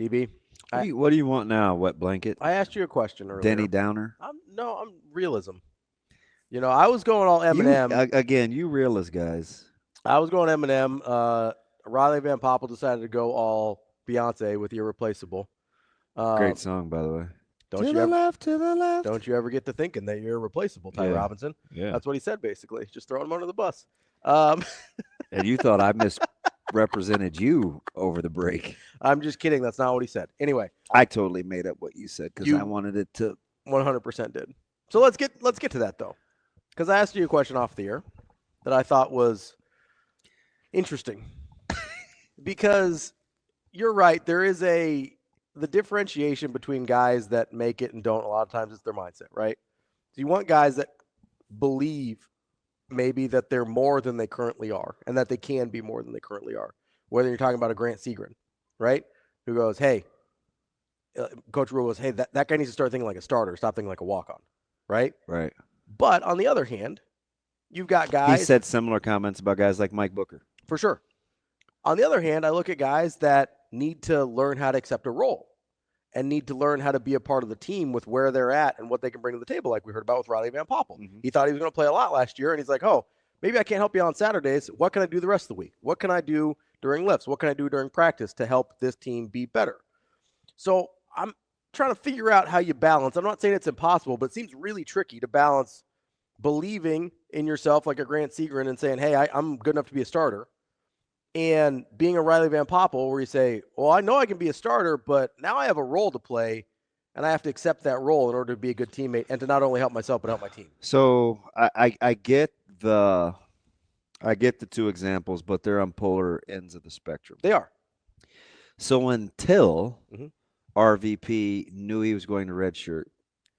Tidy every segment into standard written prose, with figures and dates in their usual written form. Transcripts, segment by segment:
DB, What do you want now? Wet blanket? I asked you a question earlier. Denny Downer? I'm realism. I was going all You Eminem. again? You realist guys. I was going Eminem. Riley Van Poppel decided to go all Beyonce with Irreplaceable. Uh, Great song, by the way. don't To you the ever left, to the left. don't you ever get to thinking that you're irreplaceable, Ty Yeah. Robinson? Yeah. That's what he said basically. Just throwing him under the bus. Um, And you thought I misrepresented you over the break. I'm just kidding. That's not what he said. Anyway, I totally made up what you said because I you wanted it to. 100% did. So let's get to that though, because I asked you a question off the air that I thought was interesting. Because you're right, there is the differentiation between guys that make it and don't. A lot of times it's their mindset, right? So you want guys that believe maybe that they're more than they currently are and that they can be more than they currently are. Whether you're talking about a Grant Segrin, right? Who goes, hey, Coach Rhule goes, hey, that guy needs to start thinking like a starter, stop thinking like a walk-on, right? Right. But on the other hand, you've got He guys. said similar comments about guys like Mike Booker. For sure. On the other hand, I look at guys that need to learn how to accept a role and need to learn how to be a part of the team with where they're at and what they can bring to the table, like we heard about with Riley Van Poppel. Mhm. He thought he was going to play a lot last year, and he's like, oh, maybe I can't help you on Saturdays. What can I do the rest of the week? What can I do during lifts? What can I do during practice to help this team be better? So I'm trying to figure out how you balance. I'm not saying it's impossible, but it seems really tricky to balance believing in yourself like a Grant Segrin and saying, hey, I'm good enough to be a starter, and being a Riley Van Poppel where you say, well, I know I can be a starter, but now I have a role to play, and I have to accept that role in order to be a good teammate and to not only help myself but help my team. So I get the two examples, but they're on polar ends of the spectrum. They are. So until Mhm. RVP knew he was going to redshirt,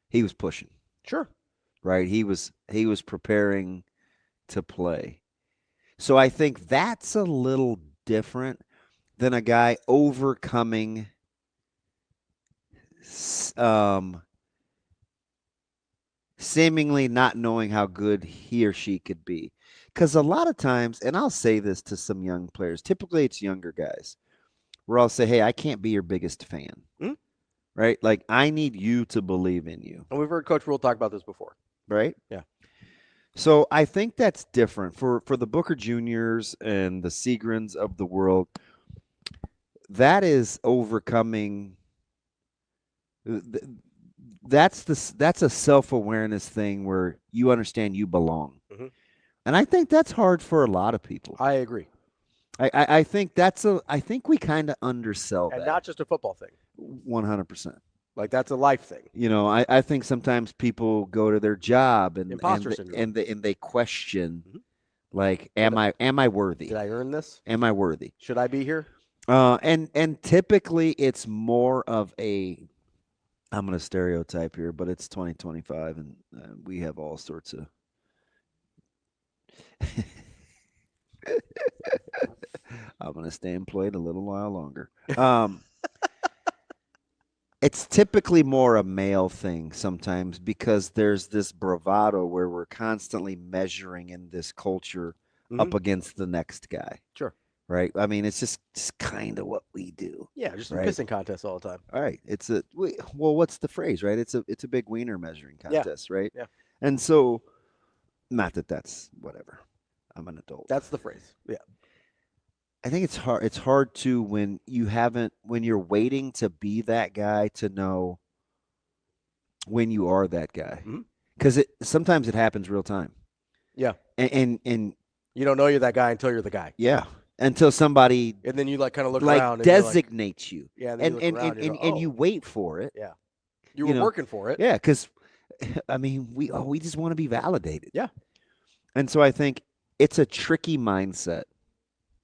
he was pushing. Sure. Right? He was preparing to play. So I think that's a little different than a guy overcoming seemingly not knowing how good he or she could be. Because a lot of times, and I'll say this to some young players, typically it's younger guys, where I'll say, hey, I can't be your biggest fan. Mhm. Right? Like, I need you to believe in you. And we've heard Coach Rhule talk about this before. Right? Yeah. So I think that's different for the Booker Juniors and the Segrins of the world. That is overcoming. That's a self-awareness thing where you understand you belong, Mhm. and I think that's hard for a lot of people. I agree. I think I think we kind of undersell And that. not just a football thing. 100%. Like, that's a life thing. I think sometimes people go to their job Imposter syndrome. and they question, Mhm. like, am I worthy? Did I earn this? Am I worthy? Should I be here? And typically it's more of a, I'm going to stereotype here, but it's 2025 and we have all sorts of. I'm going to stay employed a little while longer. It's typically more a male thing sometimes because there's this bravado where we're constantly measuring in this culture up Mhm. against the next guy. Sure. Right? I mean, it's just kind of what we do. Yeah, just right? pissing contests all the time. All right. Well, what's the phrase, right? It's a big wiener measuring contest, right? Yeah. And so, not that that's whatever. I'm an adult. That's the phrase. Yeah. I think it's hard. It's hard to when you're waiting to be that guy to know when you are that guy, Mhm. because sometimes it happens real time. Yeah. And You don't know you're that guy until you're the guy. yeah, until somebody And then you kind of look like around and you're like, designates you. yeah, and then you look around And you wait for it. yeah. You were working for it. Yeah, because I mean, we just want to be validated. Yeah. And so I think it's a tricky mindset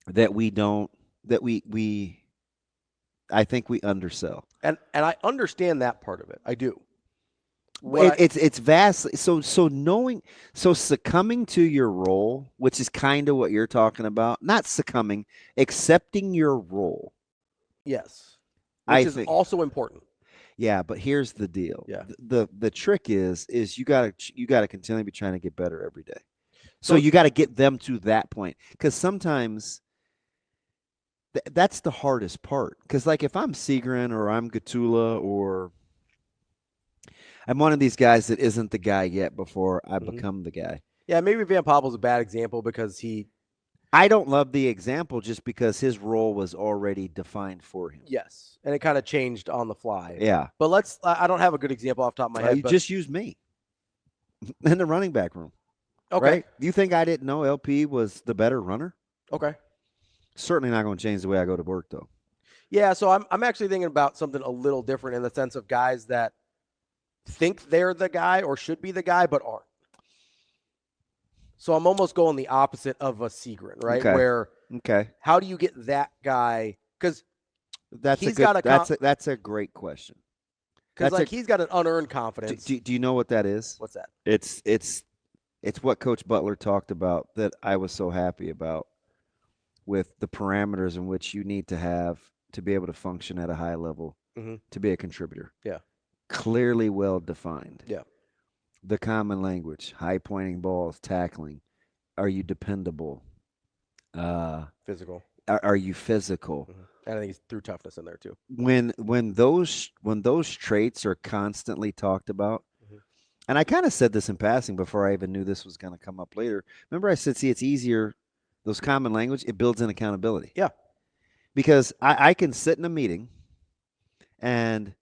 that we don't that we I think we undersell. And I understand that part of it. I do. It's vastly so succumbing to your role, which is kind of what you're talking about. Not succumbing, accepting your role. Yes. Which I is think also important. Yeah, but here's the deal. Yeah. The trick is you gotta continually be trying to get better every day. So you got to get them to that point, because sometimes that's the hardest part. Because, like, if I'm Segrin or I'm Gatula or I'm one of these guys that isn't the guy yet before I become the guy. Yeah, maybe Van Poppel's a bad example because I don't love the example just because his role was already defined for him. Yes, and it kind of changed on the fly. Yeah. But I don't have a good example off the top of my head. You But just use me in the running back room. okay. Right? You think I didn't know LP was the better runner? Okay. Certainly not going to change the way I go to work, though. Yeah, so I'm actually thinking about something a little different in the sense of guys that think they're the guy or should be the guy, but aren't. So I'm almost going the opposite of a Segrin, right? Okay. Where Okay. how do you get that guy? Because that's a great question. Because like he's got an unearned confidence. Do you know what that is? What's that? It's what Coach Butler talked about that I was so happy about with the parameters in which you need to have to be able to function at a high level to be a contributor. Yeah. Clearly well defined. Yeah. The common language, high pointing balls, tackling. Are you dependable? Physical. Are you physical? And I think he's threw toughness in there too. When those traits are constantly talked about, and I kind of said this in passing before I even knew this was going to come up later. Remember I said, see, it's easier, those common language, it builds in accountability. Yeah. Because I can sit in a meeting and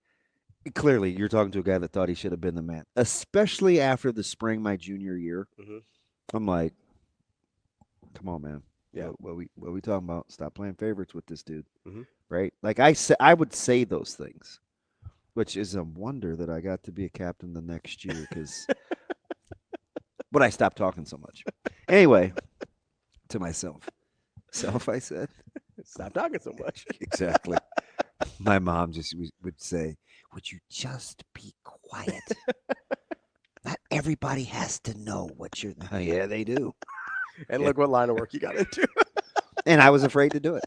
clearly you're talking to a guy that thought he should have been the man, especially after the spring my junior year. I'm like, come on, man. Yeah. What we talking about? Stop playing favorites with this dude. Right? Like I would say those things, which is a wonder that I got to be a captain the next year because but I stopped talking so much. Anyway, to myself. I said. Stop talking so much. Exactly. My mom just would say, would you just be quiet? Not everybody has to know what you're. Oh, yeah, they do. And look what line of work you got into. And I was afraid to do it.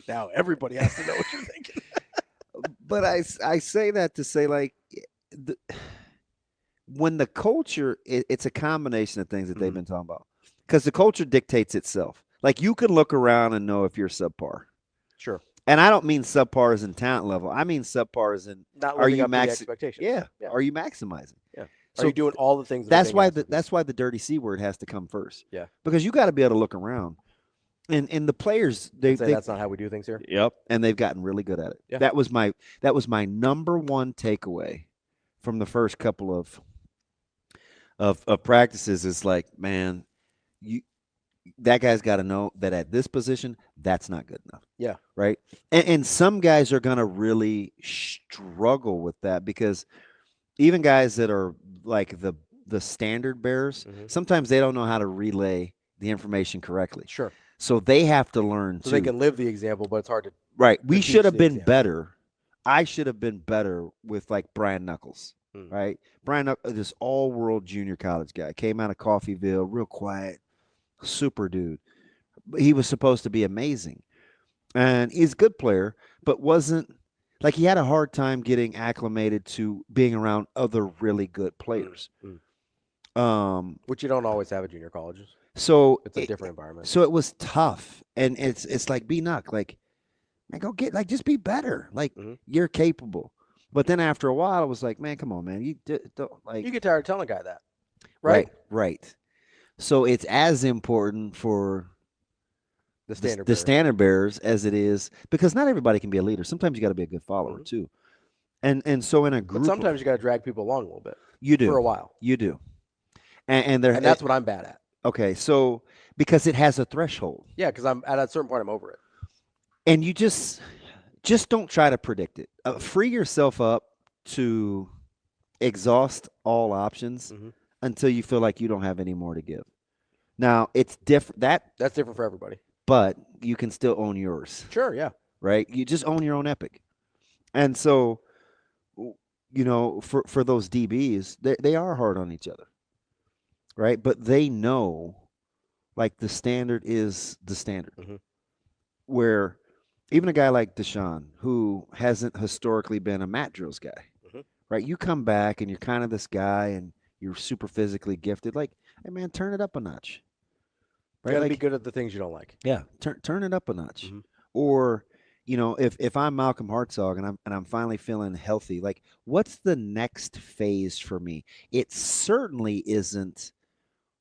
Now everybody has to know what you're thinking. But I say that to say, like, when the culture, it's a combination of things that they've been talking about. Because the culture dictates itself. Like, you can look around and know if you're subpar. Sure. And I don't mean subpar as in talent level. I mean subpar as in not living up to the expectations. Yeah. Are you maximizing? Yeah. Are you doing all the things? That's why the dirty C word has to come first. Yeah. Because you got to be able to look around. And the players, that's not how we do things here. Yep. And they've gotten really good at it. Yeah. That was my number one takeaway from the first couple of practices. Is like, man, that guy's got to know that at this position, that's not good enough. Yeah. Right. And some guys are going to really struggle with that because even guys that are like the standard bearers, sometimes they don't know how to relay the information correctly. Sure. So they have to learn so they can live the example, but it's hard to. Right. We should have been better. I should have been better with like Brian Knuckles. Right. Brian Knuckles, this all-world junior college guy, came out of Coffeyville, real quiet, super dude. He was supposed to be amazing. And he's a good player, but wasn't like he had a hard time getting acclimated to being around other really good players. Which you don't always have at junior colleges. So it's a different environment. So it was tough. And it's like be Knuck, like, man, go get just be better. Like you're capable. But then after a while, I was like, man, come on, man. You don't like you get tired of telling a guy that. Right. So it's as important for the standard bearers as it is because not everybody can be a leader. Sometimes you got to be a good follower too. And so in a group, but sometimes you got to drag people along a little bit. You do for a while. You do, and that's what I'm bad at. Okay, so because it has a threshold. Yeah, because I'm at a certain point, I'm over it. And you just don't try to predict it. Free yourself up to exhaust all options until you feel like you don't have any more to give. Now it's different. That's different for everybody. But you can still own yours. Sure, yeah. Right? You just own your own epic. And so, for those DBs, they are hard on each other. Right? But they know, like, the standard is the standard. Where even a guy like Deshaun, who hasn't historically been a mat drills guy, right? You come back and you're kind of this guy and you're super physically gifted. Like, hey, man, turn it up a notch. Right? You got to be good at the things you don't like. Yeah, turn it up a notch. Or if I'm Malcolm Hartzog and I'm finally feeling healthy, like what's the next phase for me? It certainly isn't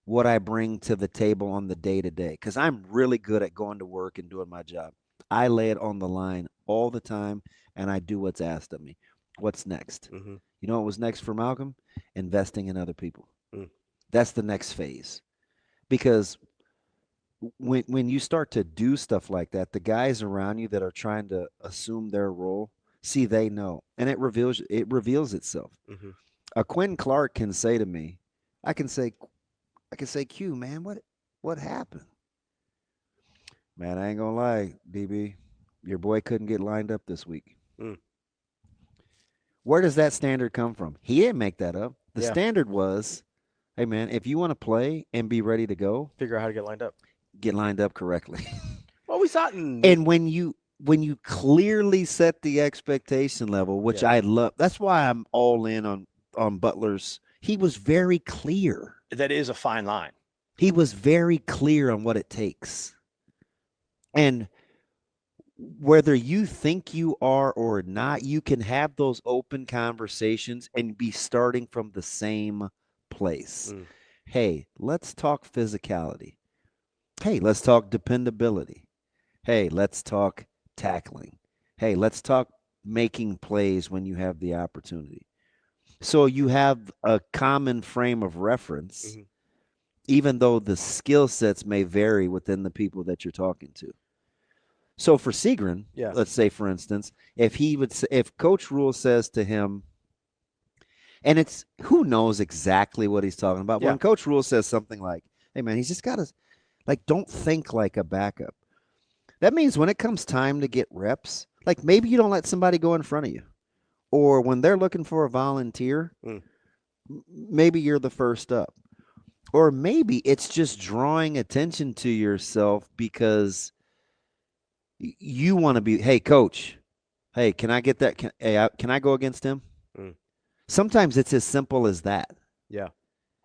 what I bring to the table on the day to day, because I'm really good at going to work and doing my job. I lay it on the line all the time, and I do what's asked of me. What's next? Mm-hmm. You know what was next for Malcolm? Investing in other people. Mm. That's the next phase. Because when you start to do stuff like that, the guys around you that are trying to assume their role, see, they know, and it reveals itself. Mm-hmm. A Quinn Clark can say to me, I can say, Q, man, what happened? Man, I ain't gonna lie, DB, your boy couldn't get lined up this week. Mm. Where does that standard come from? He didn't make that up. The Yeah. standard was, hey man, if you want to play and be ready to go, Figure out how to get lined up. get lined up correctly. Well, we saw it in. And when you clearly set the expectation level, which Yeah. I love, that's why I'm all in on Butler's. He was very clear. That is a fine line. He was very clear on what it takes. And whether you think you are or not, you can have those open conversations and be starting from the same place. Mm. Hey, let's talk physicality. Hey, let's talk dependability. Hey, let's talk tackling. Hey, let's talk making plays when you have the opportunity. So you have a common frame of reference, Mm-hmm. even though the skill sets may vary within the people that you're talking to. So for Segrin, Yeah. let's say, for instance, if Coach Rhule says to him, and it's who knows exactly what he's talking about. Yeah. When Coach Rhule says something like, hey, man, he's just got to, like, don't think like a backup. That means when it comes time to get reps, like maybe you don't let somebody go in front of you. Or when they're looking for a volunteer, maybe you're the first up. Or maybe it's just drawing attention to yourself because you want to be, hey, coach, hey, can I get that? Can I go against him? Mm. Sometimes it's as simple as that. Yeah.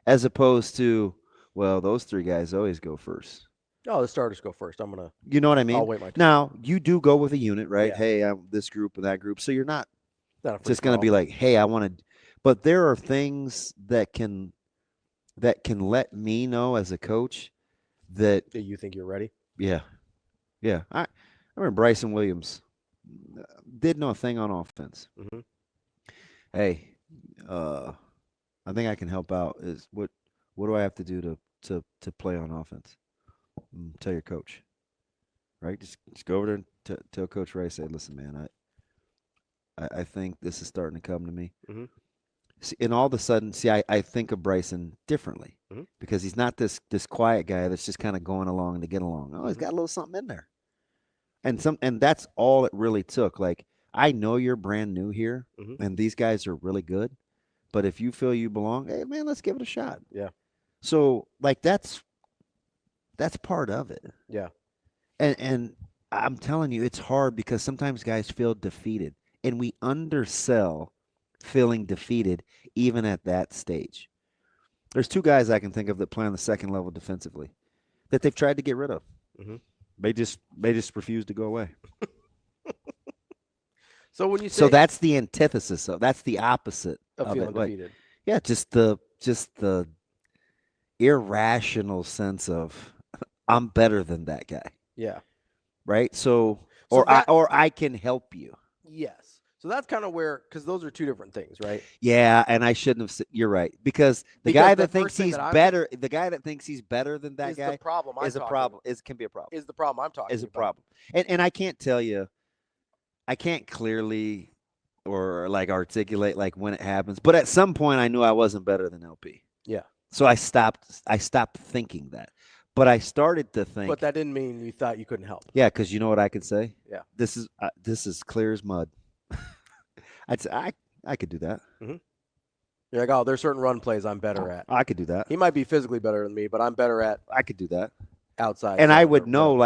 As opposed to, well, those three guys always go first. Oh, the starters go first. I'm gonna. You know what I mean? I'll wait my turn. Now, you do go with a unit, right? Yeah. Hey, I'm this group and that group. So you're not Not a just going to be like, hey, I want to. But there are things that can let me know as a coach that, Do you think you're ready? yeah. I remember Bryson Williams did no thing on offense. Mm-hmm. Hey, I think I can help out. Is what do I have to do to play on offense? Tell your coach, right? Just go over there and tell Coach Ray. Say, listen, man, I think this is starting to come to me. Mm-hmm. See, and all of a sudden, I think of Bryson differently because he's not this quiet guy that's just kind of going along to get along. Oh, he's got a little something in there, and that's all it really took. Like, I know you're brand new here, and these guys are really good, but if you feel you belong, hey man, let's give it a shot. Yeah. So like that's part of it. Yeah. And I'm telling you, it's hard because sometimes guys feel defeated, and we undersell feeling defeated even at that stage. There's two guys I can think of that play on the second level defensively that they've tried to get rid of. Mm-hmm. They just refuse to go away. So when you say So that's the antithesis of that's the opposite of of feeling it. Like, defeated, yeah, just the irrational sense of I'm better than that guy. yeah, Right? So So that- I can help you. yes. So that's kind of where, because those are two different things, right? Yeah, and I shouldn't have said, you're right. Because the Because guy the that thinks first thing he's that I'm better, the guy that thinks he's better than that Is guy the problem I'm is a talking problem. about. Can be a problem. Is the problem I'm talking Is a about. problem. And I can't tell you, I can't clearly or like articulate like when it happens, but at some point I knew I wasn't better than LP. Yeah. So I stopped thinking that. But I started to think, But that didn't mean you thought you couldn't help. yeah, because you know what I could say? Yeah. This is clear as mud. I'd say I could do that. You're like, oh, there's certain run plays I'm better at. I could do that. He might be physically better than me, but I'm better at I could do that. outside. And I zone would or know, whatever.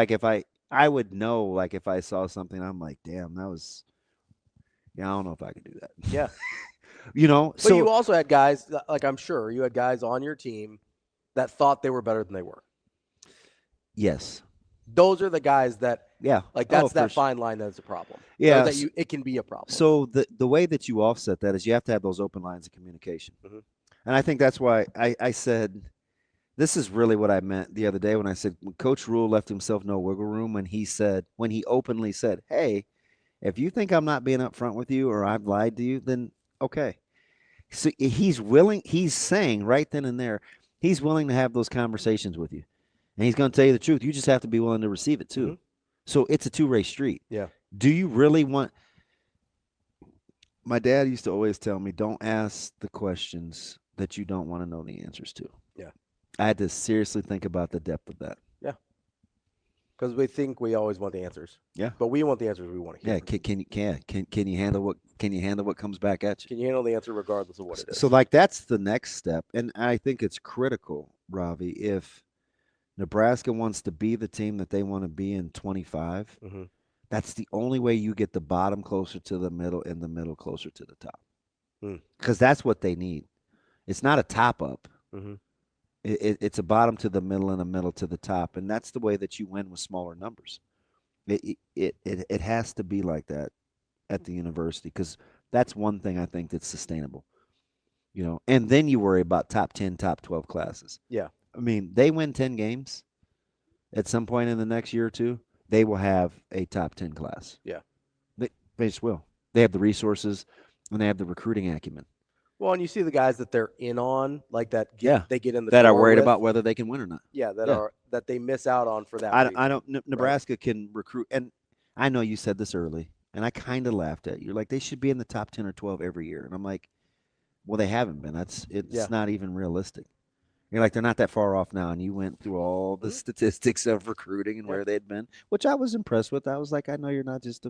like if I saw something, I'm like, damn, that was, yeah, I don't know if I could do that. Yeah. You know, But so you also had guys, like I'm sure you had guys on your team that thought they were better than they were. yes, Those are the guys that, Yeah. like, that's for that sure. fine line that's a problem. Yeah. Or that it can be a problem. So the way that you offset that is you have to have those open lines of communication. Mhm. And I think that's why I said this is really what I meant the other day when I said when Coach Rhule left himself no wiggle room when he openly said, "Hey, if you think I'm not being upfront with you or I've lied to you, then okay." So he's saying right then and there, he's willing to have those conversations with you. And he's going to tell you the truth. You just have to be willing to receive it too. Mhm. So it's a two-way street. Yeah. Do you really want My dad used to always tell me, don't ask the questions that you don't want to know the answers to. Yeah. I had to seriously think about the depth of that. Yeah. Because we think we always want the answers. Yeah. But we want the answers we want to hear. Yeah, can you handle what comes back at you? Can you handle the answer regardless of what it is? So like that's the next step, and I think it's critical, Ravi, if Nebraska wants to be the team that they want to be in 25. Mm-hmm. That's the only way you get the bottom closer to the middle and the middle closer to the top. Because that's what they need. It's not a top up. Mm-hmm. It's a bottom to the middle and a middle to the top, and that's the way that you win with smaller numbers. It has to be like that at the university because that's one thing I think that's sustainable. And then you worry about top 10, top 12 classes. Yeah. I mean, they win 10 games at some point in the next year or two, they will have a top 10 class. Yeah. They just will. They have the resources and they have the recruiting acumen. Well, and you see the guys that they're in on, like that. They get in the that are door worried with, about whether they can win or not. Yeah, that they miss out on for that. I don't. Nebraska can recruit, and I know you said this early, and I kind of laughed at you. You're like they should be in the top 10 or 12 every year, and I'm like, well, they haven't been. It's not even realistic. You're like, they're not that far off now. And you went through all the statistics of recruiting and where they'd been, which I was impressed with. I was like, I know you're not just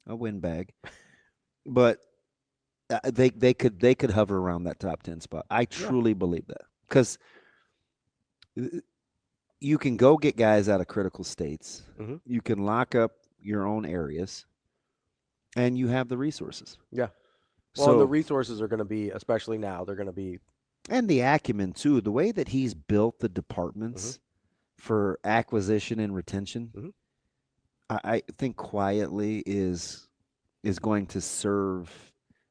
a windbag, but they could hover around that top 10 spot. I truly believe that because you can go get guys out of critical states. Mm-hmm. You can lock up your own areas, and you have the resources. Yeah. Well, and the resources are going to be, especially now, they're going to be. And the acumen, too. The way that he's built the departments for acquisition and retention, I think quietly is going to serve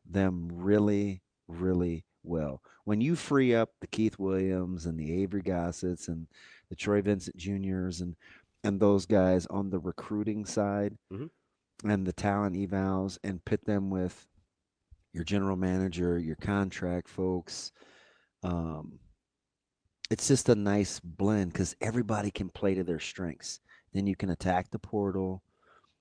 them really, really well. When you free up the Keith Williams and the Avery Gossetts and the Troy Vincent Juniors and those guys on the recruiting side and the talent evals and pit them with your general manager, your contract folks, it's just a nice blend because everybody can play to their strengths. Then you can attack the portal,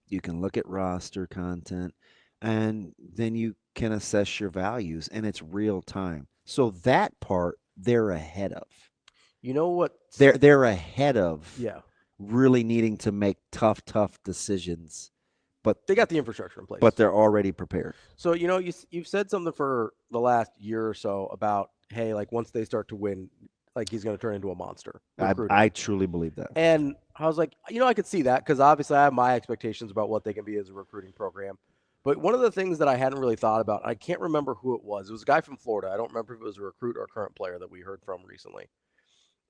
you can look at roster content, and then you can assess your values, and it's real time. So that part they're ahead of. You know what? They're ahead of. Yeah. Really needing to make tough decisions. But they got the infrastructure in place. But they're already prepared. So, you've said something for the last year or so about, hey, like once they start to win, like he's going to turn into a monster. I truly believe that. And I was like, I could see that because obviously I have my expectations about what they can be as a recruiting program. But one of the things that I hadn't really thought about, I can't remember who it was. It was a guy from Florida. I don't remember if it was a recruit or a current player that we heard from recently.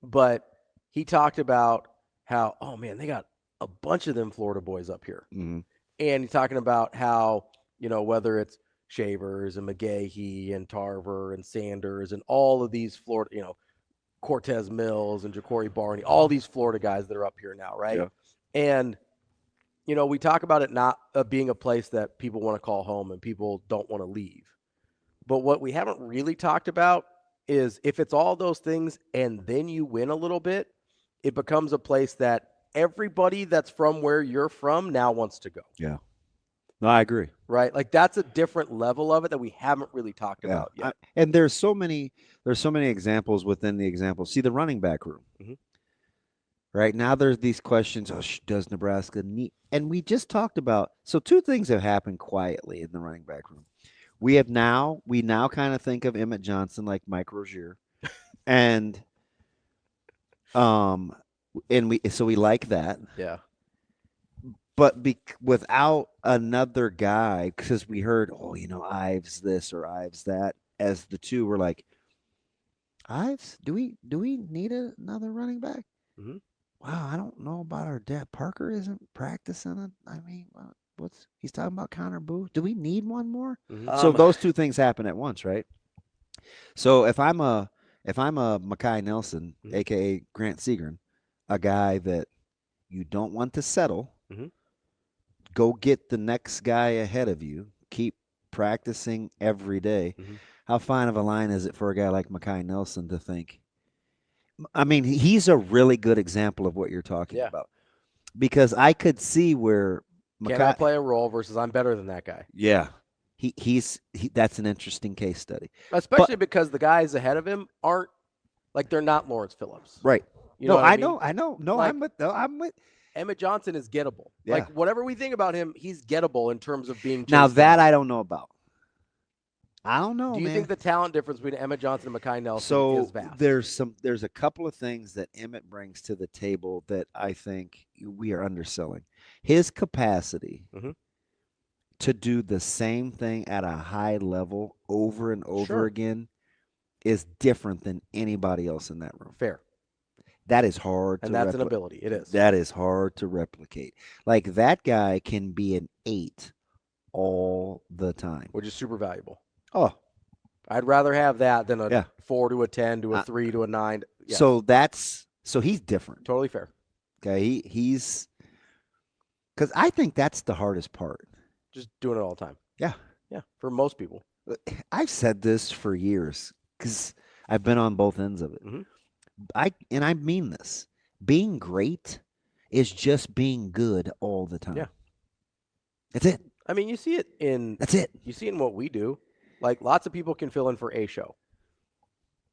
But he talked about how, oh, man, they got a bunch of them Florida boys up here. Mm-hmm. And he's talking about how, whether it's Shavers and McGahee and Tarver and Sanders and all of these Florida, Cortez Mills and Ja'Cory Barney, all these Florida guys that are up here now, right? Yeah. And, we talk about it not being a place that people want to call home and people don't want to leave. But what we haven't really talked about is if it's all those things and then you win a little bit, it becomes a place that everybody that's from where you're from now wants to go. Yeah. No, I agree. Right? Like that's a different level of it that we haven't really talked about yet. And there's so many examples within the examples. See the running back room. Mm-hmm. Right now there's these questions, does Nebraska need, and we just talked about, so two things have happened quietly in the running back room. We now kind of think of Emmett Johnson like Mike Rozier. And we like that. Yeah. But without another guy, because we heard, Ives this or Ives that, as the two were like, Ives, do we need another running back? Mm-hmm. wow, I don't know about our dad. Parker isn't practicing it. I mean, what's he's talking about Connor Booth? Do we need one more? Mm-hmm. So those two things happen at once, right? So if I'm a Mackay Nelson, Mhm. aka Grant Seagren, a guy that you don't want to settle, Mhm. go get the next guy ahead of you. Keep practicing every day. Mhm. How fine of a line is it for a guy like Mackay Nelson to think? I mean, he's a really good example of what you're talking Yeah. about because I could see where Can I Mackay, play a role versus I'm better than that guy? yeah, that's an interesting case study. But Especially because the guys ahead of him aren't like they're not Lawrence Phillips. right, You know no, what I mean? I know, no, Like I'm with, Emmett Johnson is gettable. yeah. Like whatever we think about him, he's gettable in terms of being Now chased that down. I don't know about. I don't know, Do you think man. the talent difference between Emmett Johnson and Mackay Nelson is So vast? there's a couple of things that Emmett brings to the table that I think we are underselling. His capacity Mhm. to do the same thing at a high level over and over Sure. again is different than anybody else in that room. Fair. That is hard And to that's an replicate. ability. It is. That is hard to replicate. Like that guy can be an 8 all the time. Which is super valuable. Oh, I'd rather have that than a yeah. 4 to a 10 to a Uh, 3 to a 9. Yes. so he's different. Totally fair. Okay, he's because I think that's the hardest part. Just doing it all the time. Yeah, Yeah. For most people. I've said this for years because I've been on both ends of it. Mhm. I mean this. Being great is just being good all the time. Yeah. That's it. I mean, you see it in That's it. what we do. Like lots of people can fill in for a show.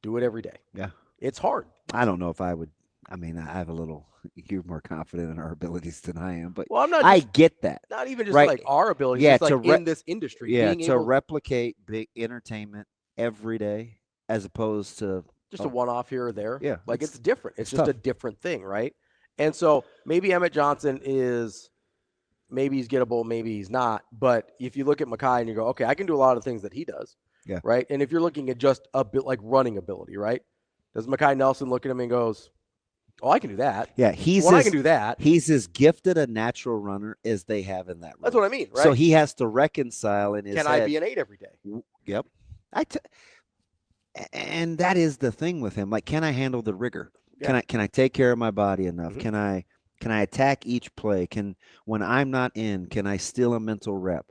Do it every day. Yeah. It's hard. I don't know if I would. I mean, I have a little. You're more confident in our abilities than I am, but Well, I'm not I just get that. not even just Right. like our abilities, Yeah, just like in this industry, yeah, being to able replicate big entertainment every day as opposed to just a one-off here or there. yeah, Like it's different. It's it's just a tough. different thing, right? And so maybe Emmett Johnson is maybe he's gettable, maybe he's not. But if you look at Mackay and you go, okay, I can do a lot of things that he does, Yeah. right? And if you're looking at just a bit like running ability, right? Does Mackay Nelson look at him and goes, "Oh, I can do that. Yeah, I can do that." he's as gifted a natural runner as they have in that room. That's what I mean, right? So he has to reconcile in his Can head. I be an 8 every day? Yep. And that is the thing with him. Like, can I handle the rigor? Yeah. Can I take care of my body enough? Mhm. Can I attack each play? When I'm not in, can I steal a mental rep?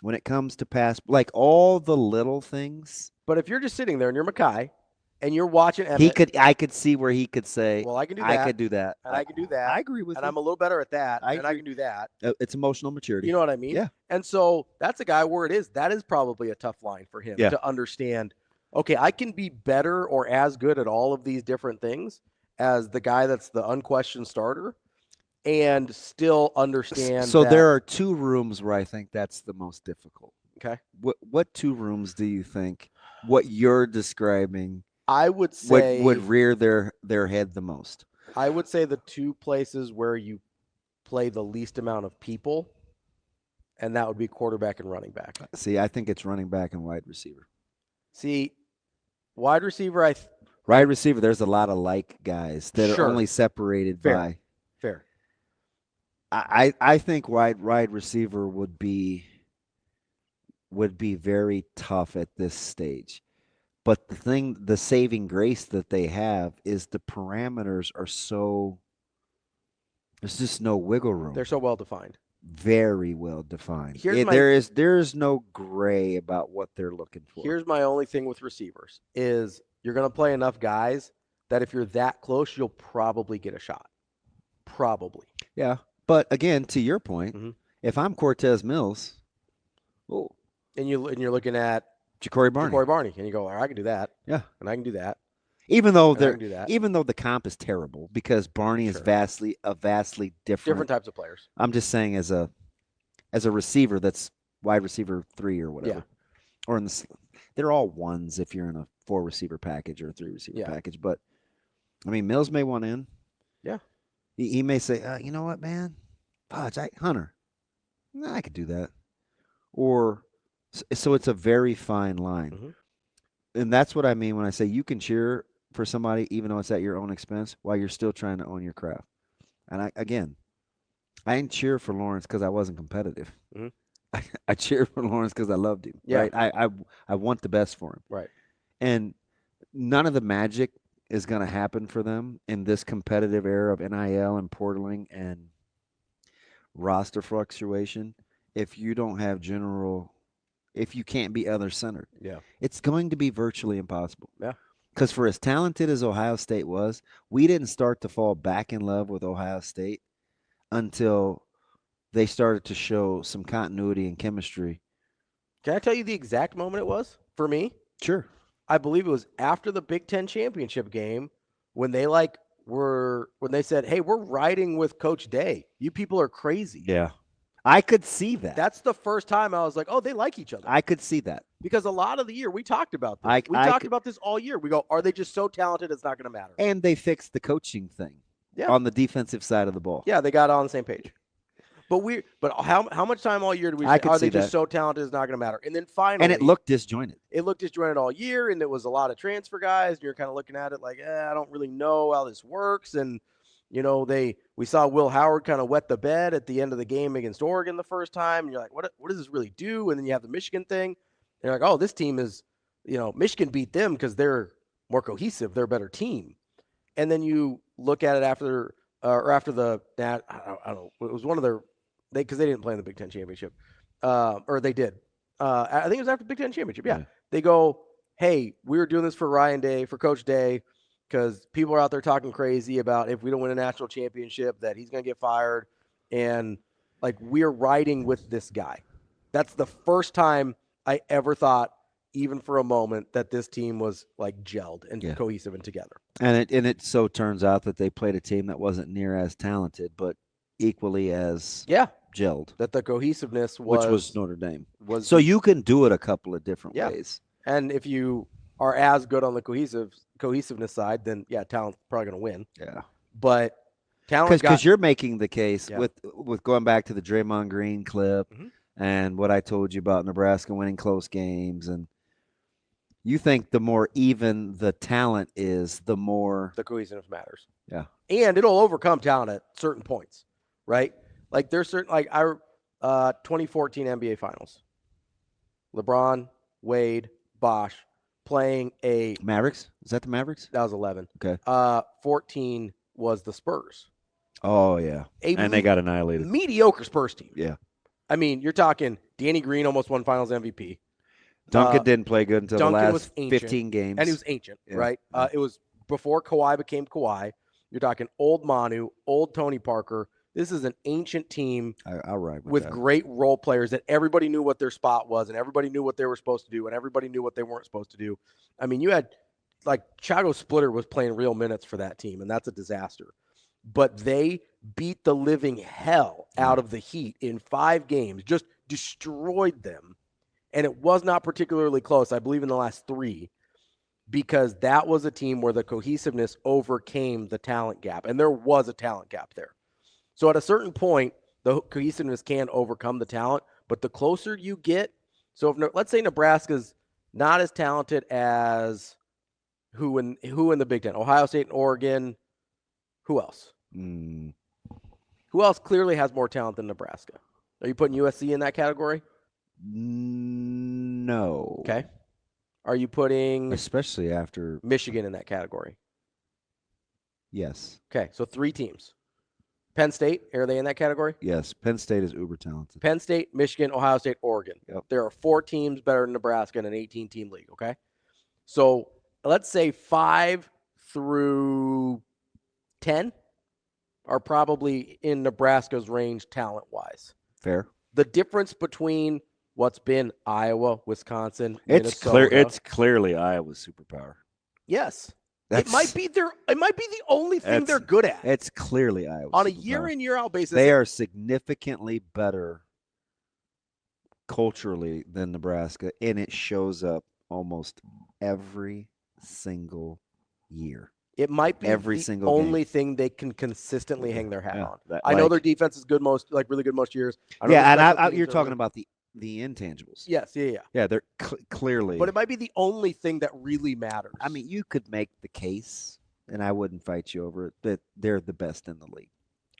When it comes to pass, like all the little things, But if you're just sitting there and you're Mackay and you're watching Emmett, I could see where he could say, well, I can do I that, could do that. and I can do that, I agree with and you. I'm a little better at that, I and I agree. can do that. It's emotional maturity. You know what I mean? Yeah. And so that's a guy where it is. That is probably a tough line for him Yeah. to understand. Okay, I can be better or as good at all of these different things as the guy that's the unquestioned starter, and still understand. So that, there are two rooms where I think that's the most difficult. Okay. What two rooms do you think what you're describing I would say would rear their head the most? I would say the two places where you play the least amount of people, and that would be quarterback and running back. See, I think it's running back and wide receiver. See, wide receiver, Wide receiver, there's a lot of like guys that Sure. are only separated Fair. by. Fair. I think wide receiver would be very tough at this stage. But the saving grace that they have is the parameters are so. There's just no wiggle room. They're so well defined. Very well defined. Here's my- There is no gray about what they're looking for. Here's my only thing with receivers is you're going to play enough guys that if you're that close, you'll probably get a shot. Probably. Yeah. But again, to your point, Mhm. if I'm Cortez Mills, oh, And you're looking at Ja'Cory Barney. and you go, I can do that. Yeah. And I can do that. Even though And I can do that. even though the comp is terrible because Barney is Sure. vastly different. Different types of players. I'm just saying as a receiver that's wide receiver 3 or whatever. Yeah. Or they're all ones if you're in a 4 receiver package or a 3 receiver Yeah. package. But I mean, Mills may want in. Yeah. He may say, you know what, man, Hunter, I could do that. Or so it's a very fine line, Mhm. and that's what I mean when I say you can cheer for somebody even though it's at your own expense while you're still trying to own your craft. And I didn't cheer for Lawrence because I wasn't competitive. Mhm. I cheered for Lawrence because I loved him. Yeah. Right. I want the best for him. Right. And none of the magic is going to happen for them in this competitive era of NIL and portaling and roster fluctuation if you don't have if you can't be other centered. Yeah. It's going to be virtually impossible. Yeah. Because for as talented as Ohio State was, we didn't start to fall back in love with Ohio State until they started to show some continuity and chemistry. Can I tell you the exact moment it was for me? Sure. I believe it was after the Big Ten championship game when they when they said, "Hey, we're riding with Coach Day. You people are crazy." Yeah. I could see that. That's the first time I was like, "Oh, they like each other." I could see that. Because a lot of the year we talked about this. We I talked about this all year. We go, "Are they just so talented it's not going to matter?" And they fixed the coaching thing Yeah. on the defensive side of the ball. Yeah, they got on the same page. But how much time all year do we say, are they just so talented it's not going to matter? And then finally, and it looked disjointed. It looked disjointed all year, and there was a lot of transfer guys. And you're kind of looking at it like, I don't really know how this works. And we saw Will Howard kind of wet the bed at the end of the game against Oregon the first time, and you're like, what does this really do? And then you have the Michigan thing, and you're like, oh, this team is, Michigan beat them because they're more cohesive, they're a better team. And then you look at it after that, I don't know, it was one of their. Because they didn't play in the Big Ten championship, or they did. I think it was after the Big Ten championship. Yeah. They go, hey, we were doing this for Ryan Day, for Coach Day, because people are out there talking crazy about if we don't win a national championship that he's going to get fired, and like we're riding with this guy. That's the first time I ever thought, even for a moment, that this team was like gelled and cohesive and together. And it so turns out that they played a team that wasn't near as talented, but equally as gelled. That the cohesiveness was, which was Notre Dame. So you can do it a couple of different ways. And if you are as good on the cohesiveness side, then talent's probably going to win. Yeah. But talent, because you're making the case with going back to the Draymond Green clip and what I told you about Nebraska winning close games, and you think the more even the talent is, the more the cohesiveness matters. Yeah. And it'll overcome talent at certain points. Right? Like there's certain, like our 2014 NBA Finals. LeBron, Wade, Bosh playing a Mavericks. Is that the Mavericks? That was 11. Okay. 14 was the Spurs. Oh yeah, and they got annihilated. Mediocre Spurs team. Yeah. I mean, you're talking Danny Green almost won Finals MVP. Duncan didn't play good until Duncan the was last 15 games, and he was ancient, right? It was before Kawhi became Kawhi. You're talking old Manu, old Tony Parker. This is an ancient team I'll ride with great role players that everybody knew what their spot was, and everybody knew what they were supposed to do, and everybody knew what they weren't supposed to do. I mean, you had like Chago Splitter was playing real minutes for that team, and that's a disaster. But they beat the living hell out of the Heat in 5 games, just destroyed them. And it was not particularly close, I believe, in the last 3, because that was a team where the cohesiveness overcame the talent gap, and there was a talent gap there. So at a certain point, the cohesiveness can overcome the talent, but the closer you get, so if let's say Nebraska's not as talented as who in the Big Ten, Ohio State and Oregon, who else? Who else clearly has more talent than Nebraska? Are you putting USC in that category? No. Okay. Are you putting especially after Michigan in that category? Yes. Okay, so 3 teams. Penn State, are they in that category? Yes. Penn State is uber talented. Penn State, Michigan, Ohio State, Oregon. Yep. There are 4 teams better than Nebraska in an 18-team league, okay? So let's say 5 through 10 are probably in Nebraska's range talent-wise. Fair. The difference between what's been Iowa, Wisconsin, it's Minnesota. It's clearly Iowa's superpower. Yes. It might be the only thing they're good at. It's clearly Iowa's on a superpower. year in, year out basis. They are significantly better culturally than Nebraska, and it shows up almost every single year. It might be every single only game. Thing they can consistently hang their hat on. That, I know their defense is good really good most years. You're talking about the intangibles. Yes, yeah. They're clearly, but it might be the only thing that really matters. I mean, you could make the case, and I wouldn't fight you over it, that they're the best in the league.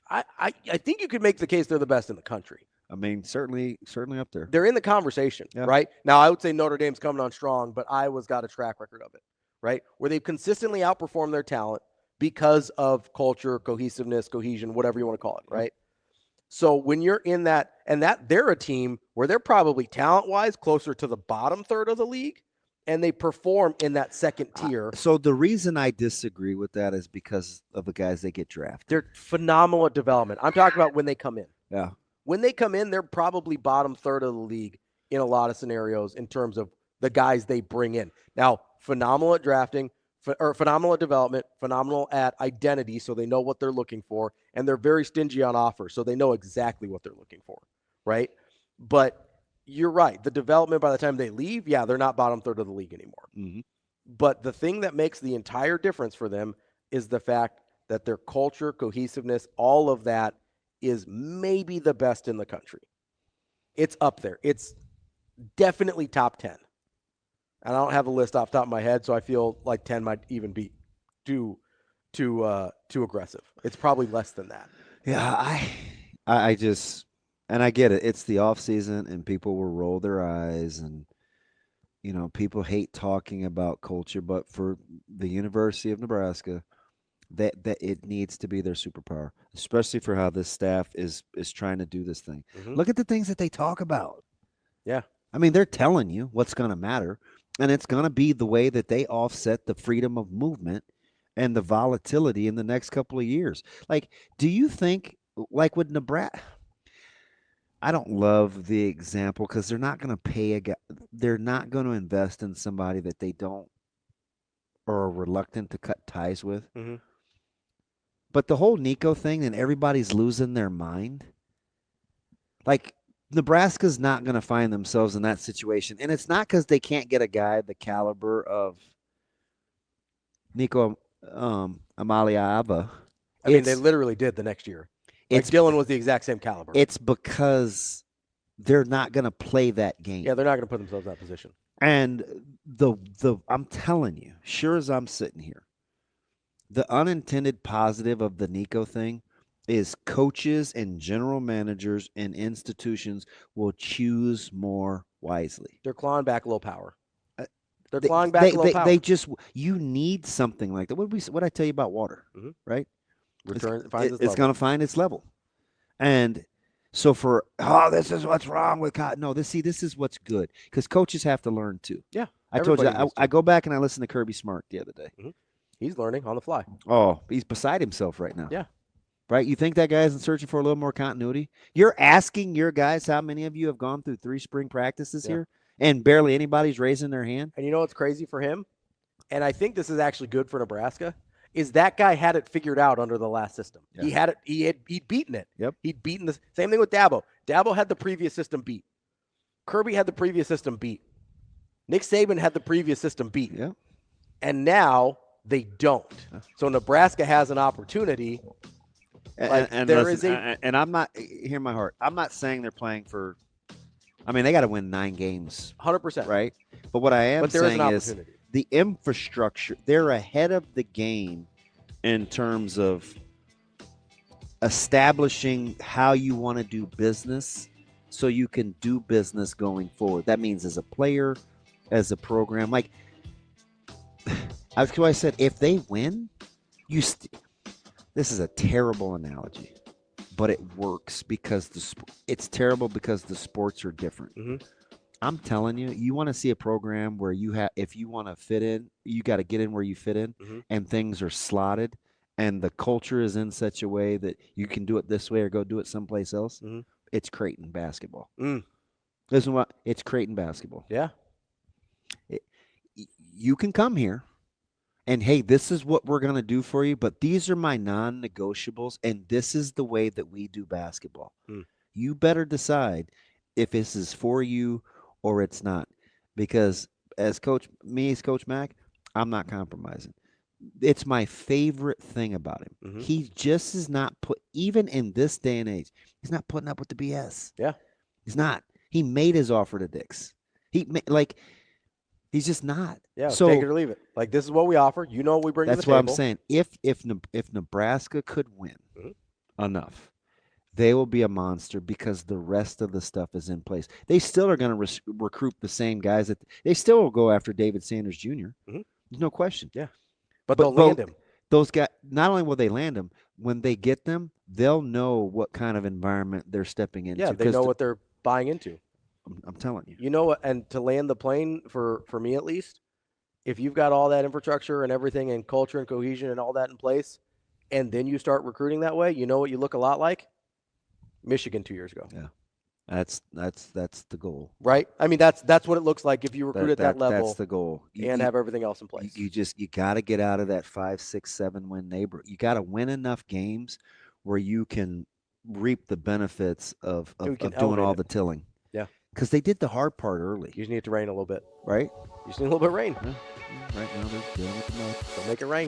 I think you could make the case they're the best in the country. I mean, certainly up there. They're in the conversation, right? Now, I would say Notre Dame's coming on strong, but Iowa's got a track record of it, right? Where they've consistently outperformed their talent because of culture, cohesiveness, cohesion, whatever you want to call it, right? So when you're in that, and that they're a team where they're probably talent-wise closer to the bottom third of the league, and they perform in that second tier. So the reason I disagree with that is because of the guys they get drafted. They're phenomenal at development. I'm talking about when they come in. Yeah. When they come in, they're probably bottom third of the league in a lot of scenarios in terms of the guys they bring in. Now, phenomenal at drafting, or phenomenal at development, phenomenal at identity, so they know what they're looking for, and they're very stingy on offer, so they know exactly what they're looking for, right? But you're right. The development by the time they leave, yeah, they're not bottom third of the league anymore. Mm-hmm. But the thing that makes the entire difference for them is the fact that their culture, cohesiveness, all of that is maybe the best in the country. It's up there. It's definitely top 10. And I don't have a list off the top of my head, so I feel like 10 might even be too aggressive. It's probably less than that. Yeah, I just, and I get it. It's the off season, and people will roll their eyes, and people hate talking about culture. But for the University of Nebraska, that it needs to be their superpower, especially for how this staff is trying to do this thing. Mm-hmm. Look at the things that they talk about. Yeah. I mean, they're telling you what's going to matter, and it's going to be the way that they offset the freedom of movement and the volatility in the next couple of years. Like, do you think, like with Nebraska, I don't love the example because they're not going to pay a guy, they're not going to invest in somebody that they don't or are reluctant to cut ties with. Mm-hmm. But the whole Nico thing, and everybody's losing their mind. Like, Nebraska's not going to find themselves in that situation. And it's not because they can't get a guy the caliber of Nico Amaliava. I mean, they literally did the next year. Like Dylan was the exact same caliber. It's because they're not going to play that game. Yeah, they're not going to put themselves in that position. And I'm telling you, sure as I'm sitting here, the unintended positive of the Nico thing is coaches and general managers and institutions will choose more wisely. They're clawing back low power. They're clawing back low power. You need something like that. What I tell you about water, mm-hmm. right? It's going to find its level. And so this is what's wrong with cotton. No, this is what's good because coaches have to learn too. Yeah. I told you, I go back and I listened to Kirby Smart the other day. Mm-hmm. He's learning on the fly. Oh, he's beside himself right now. Yeah. Right? You think that guy isn't searching for a little more continuity? You're asking your guys how many of you have gone through 3 spring practices here, and barely anybody's raising their hand? And you know what's crazy for him? And I think this is actually good for Nebraska, is that guy had it figured out under the last system. Yeah. He had it. He'd beaten it. Yep. He'd beaten the same thing with Dabo. Dabo had the previous system beat. Kirby had the previous system beat. Nick Saban had the previous system beat. Yeah. And now they don't. So Nebraska has an opportunity. And I'm not, hear my heart, I'm not saying they're playing for, I mean, they got to win 9 games. 100%. Right? But what I am saying is the infrastructure, they're ahead of the game in terms of establishing how you want to do business so you can do business going forward. That means as a player, as a program. Like, I said, if they win, this is a terrible analogy, but it works because it's terrible because the sports are different. Mm-hmm. I'm telling you, you want to see a program where if you want to fit in, you got to get in where you fit in, mm-hmm. and things are slotted, and the culture is in such a way that you can do it this way or go do it someplace else. Mm-hmm. It's Creighton basketball. Mm. Listen, it's Creighton basketball. Yeah. You can come here. And, hey, this is what we're going to do for you, but these are my non-negotiables, and this is the way that we do basketball. Mm. You better decide if this is for you or it's not, because as Coach Mack, I'm not compromising. It's my favorite thing about him. Mm-hmm. He just is not even in this day and age, he's not putting up with the BS. Yeah. He's not. He made his offer to Dix. He's just not. Yeah, so take it or leave it. Like, this is what we offer. You know what we bring to the table. That's what I'm saying. If Nebraska could win, mm-hmm. enough, they will be a monster because the rest of the stuff is in place. They still are going to recruit the same guys that they still will go after David Sanders Jr. Mhm. There's no question. Yeah. But they'll land him. Those guys, not only will they land them, when they get them, they'll know what kind of environment they're stepping into. Yeah, they know what they're buying into. I'm telling you. You know what? And to land the plane, for me at least, if you've got all that infrastructure and everything and culture and cohesion and all that in place, and then you start recruiting that way, you know what you look a lot like? Michigan 2 years ago. Yeah. That's the goal. Right? I mean, that's what it looks like if you recruit at that level. That's the goal. And have everything else in place. You got to get out of that 5, 6, 7 win neighborhood. You got to win enough games where you can reap the benefits of doing all the tilling. Yeah. Because they did the hard part early. You just need it to rain a little bit. Right? You just need a little bit of rain. Yeah. Right now they're dealing with the mud. So make it rain.